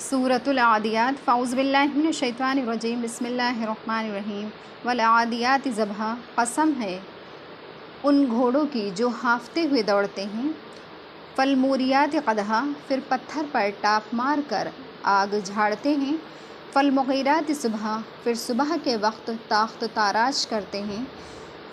सूरतुल आदियात फ़ाउज़ बिल्लाहि मिनश शैतानिर रजीम बिस्मिल्लाहिर्रहमानिर रहीम। वल आदियात ज़बहा, कसम है उन घोड़ों की जो हाँफते हुए दौड़ते हैं। फल मूरियात क़दहा, फिर पत्थर पर टाप मार कर आग झाड़ते हैं। फल मुग़ीरात सुबह, फिर सुबह के वक्त ताख्त ताराश करते हैं।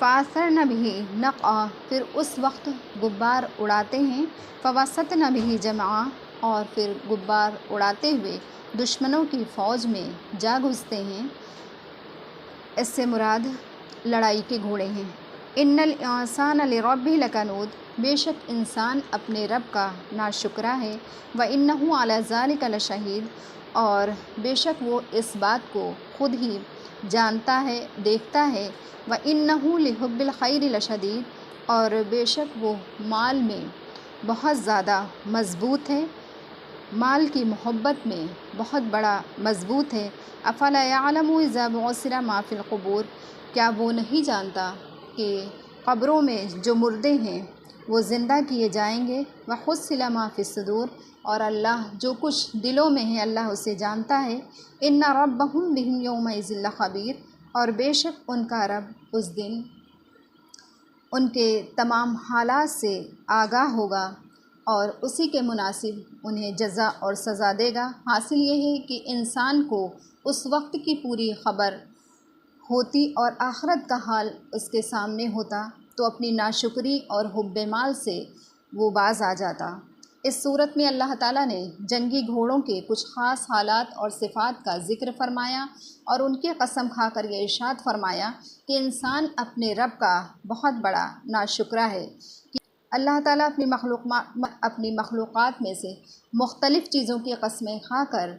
फ़ासरन बिही नक़अ, फिर उस वक्त गुब्बार उड़ाते हैं। फ़वसतन बिही जमआ, और फिर गुब्बार उड़ाते हुए दुश्मनों की फ़ौज में जा घुसते हैं। इससे मुराद लड़ाई के घोड़े हैं। इन्नल इंसान लिरब्बिही लकनूद, बेशक इंसान अपने रब का नाशुक्रा है। व इन्नहु अला ज़ालिका लशहीद, और बेशक वो इस बात को खुद ही जानता है, देखता है। व इन्नहु लिहुब्बिल खैरि लशदीद, और बेशक वो माल में बहुत ज़्यादा मज़बूत है, माल की मोहब्बत में बहुत बड़ा मज़बूत है। अफ़ला यअलमु इज़ा बुअसिरा मा फ़िल क़ुबूर, क्या वो नहीं जानता कि क़ब्रों में जो मुर्दे हैं वो ज़िंदा किए जाएंगे। व हुस्सिला मा फ़िस्सुदूर, और अल्लाह जो कुछ दिलों में है अल्लाह उसे जानता है। इन्ना रब्बहुम बिहिम यौमइज़िन लख़बीर, और बेशक उनका रब उस दिन उनके तमाम हालात से आगाह होगा और उसी के मुनासिब उन्हें जज़ा और सज़ा देगा। हासिल ये है कि इंसान को उस वक्त की पूरी ख़बर होती और आखिरत का हाल उसके सामने होता तो अपनी नाशुक्री और हुब्बे माल से वो बाज़ आ जाता। इस सूरत में अल्लाह ताला ने जंगी घोड़ों के कुछ ख़ास हालात और सिफ़ात का ज़िक्र फरमाया और उनकी कसम खाकर ये इरशाद फरमाया कि इंसान अपने रब का बहुत बड़ा नाशुक्रा है कि अल्लाह ताला अपनी मखलूक़ात में से मुख्तलिफ़ चीज़ों की कसमें खाकर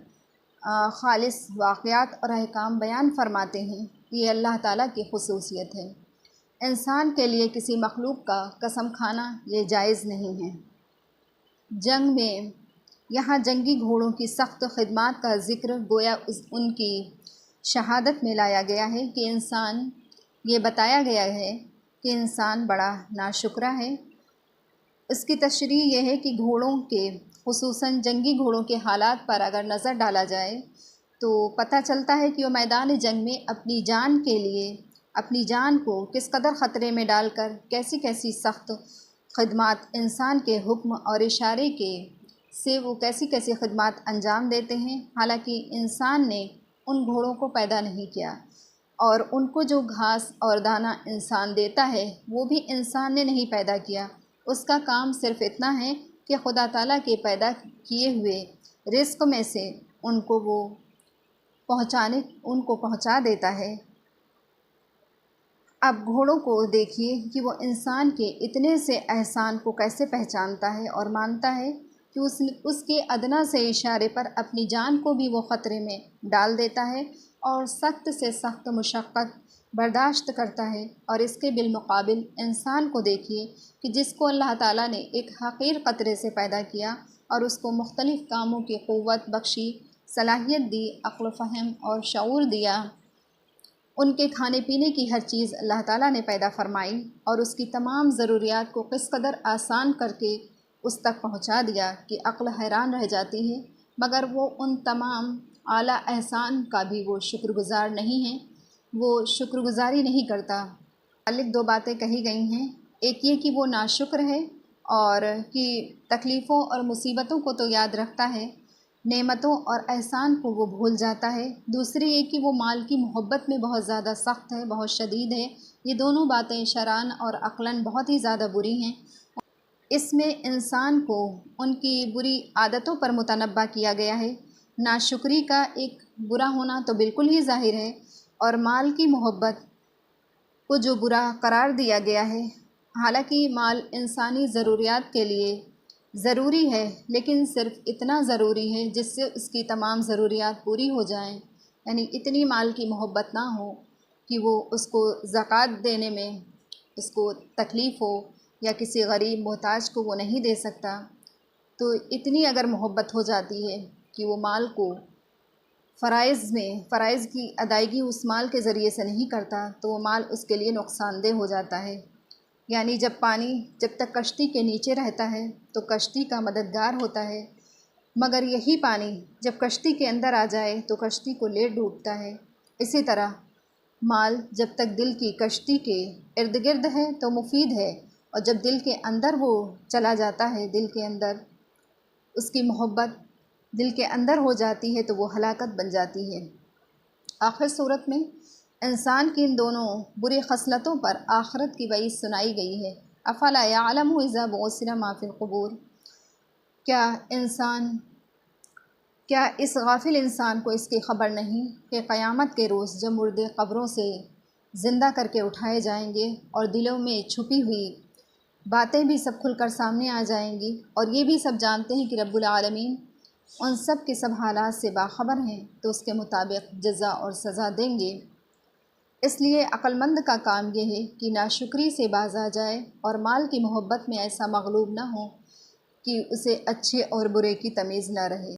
ख़ालिस वाक़यात और अहकाम बयान फरमाते हैं। ये अल्लाह ताला की खुसूसियत है। इंसान के लिए किसी मखलूक का कसम खाना ये जायज़ नहीं है। जंग में यहाँ जंगी घोड़ों की सख्त खिदमत का ज़िक्र गोया उनकी शहादत में लाया गया है कि इंसान, ये बताया गया है कि इंसान बड़ा नाशुक्रा है। इसकी तशरीह ये है कि घोड़ों के, खुसूसन जंगी घोड़ों के हालात पर अगर नज़र डाला जाए तो पता चलता है कि वो मैदान जंग में अपनी जान के लिए, अपनी जान को किस कदर ख़तरे में डालकर कैसी कैसी सख्त खिदमत इंसान के हुक्म और इशारे के से वो कैसी कैसी खिदमत अंजाम देते हैं। हालांकि इंसान ने उन घोड़ों को पैदा नहीं किया और उनको जो घास और दाना इंसान देता है वो भी इंसान ने नहीं पैदा किया। उसका काम सिर्फ़ इतना है कि खुदा ताला के पैदा किए हुए रिज़्क़ में से उनको वो पहुँचा देता है। अब घोड़ों को देखिए कि वो इंसान के इतने से एहसान को कैसे पहचानता है और मानता है कि उसके अदना से इशारे पर अपनी जान को भी वो ख़तरे में डाल देता है और सख्त से सख्त मुशक्क़त बर्दाश्त करता है। और इसके बिलमुक़ाबिल इंसान को देखिए कि जिसको अल्लाह ताला ने एक हक़ीर क़तरे से पैदा किया और उसको मुख्तलिफ़ कामों की क़ुव्वत बख्शी, सलाहियत दी, अक़्ल फ़हम और शऊर दिया, उनके खाने पीने की हर चीज़ अल्लाह ताला ने पैदा फरमाई और उसकी तमाम ज़रूरियात को किस कदर आसान करके उस तक पहुंचा दिया कि अक़्ल हैरान रह जाती है। मगर वो उन तमाम आला एहसान का भी वो शुक्रगुज़ार नहीं है, वो शुक्रगुज़ारी नहीं करता। मालिक दो बातें कही गई हैं, एक ये कि वो नाशुक्र है और कि तकलीफ़ों और मुसीबतों को तो याद रखता है, नेमतों और एहसान को वो भूल जाता है। दूसरी ये कि वो माल की मोहब्बत में बहुत ज़्यादा सख्त है, बहुत शदीद है। ये दोनों बातें शरान और अक़लन बहुत ही ज़्यादा बुरी हैं। इसमें इंसान को उनकी बुरी आदतों पर मुतनब्बा किया गया है। नाशुक्री का एक बुरा होना तो बिल्कुल ही ज़ाहिर है और माल की मोहब्बत को जो बुरा करार दिया गया है। हालांकि माल इंसानी ज़रूरियात के लिए ज़रूरी है, लेकिन सिर्फ़ इतना ज़रूरी है जिससे उसकी तमाम ज़रूरियात पूरी हो जाएं। यानी इतनी माल की मोहब्बत ना हो कि वो उसको ज़कात देने में उसको तकलीफ़ हो या किसी गरीब मोहताज को वो नहीं दे सकता। तो इतनी अगर मोहब्बत हो जाती है कि वो माल को फ़राइज़ की अदायगी उस माल के ज़रिए से नहीं करता तो वो माल उसके लिए नुकसानदेह हो जाता है। यानी जब पानी जब तक कश्ती के नीचे रहता है तो कश्ती का मददगार होता है, مگر یہی پانی جب کشتی کے اندر آ جائے تو کشتی کو لے ڈوبتا ہے۔ اسی طرح مال جب تک دل کی کشتی کے ارد گرد ہے تو مفید ہے، اور جب دل کے اندر وہ چلا جاتا ہے، دل کے اندر اس کی محبت دل کے اندر ہو جاتی ہے تو وہ ہلاکت بن جاتی ہے۔ آخر صورت میں انسان کی ان دونوں بری خصلتوں پر آخرت کی وعید سنائی گئی ہے۔ افلا یعلم اذا بعثر ما فی القبور، کیا اس غافل انسان کو اس کی خبر نہیں کہ قیامت کے روز جب مردے قبروں سے زندہ کر کے اٹھائے جائیں گے اور دلوں میں چھپی ہوئی باتیں بھی سب کھل کر سامنے آ جائیں گی، اور یہ بھی سب جانتے ہیں کہ رب العالمین ان سب کے سب حالات سے باخبر ہیں، تو اس کے مطابق جزا اور سزا دیں گے۔ اس لیے عقل مند کا کام یہ ہے کہ ناشکری سے باز آ جائے اور مال کی محبت میں ایسا مغلوب نہ ہو کہ اسے اچھے اور برے کی تمیز نہ رہے۔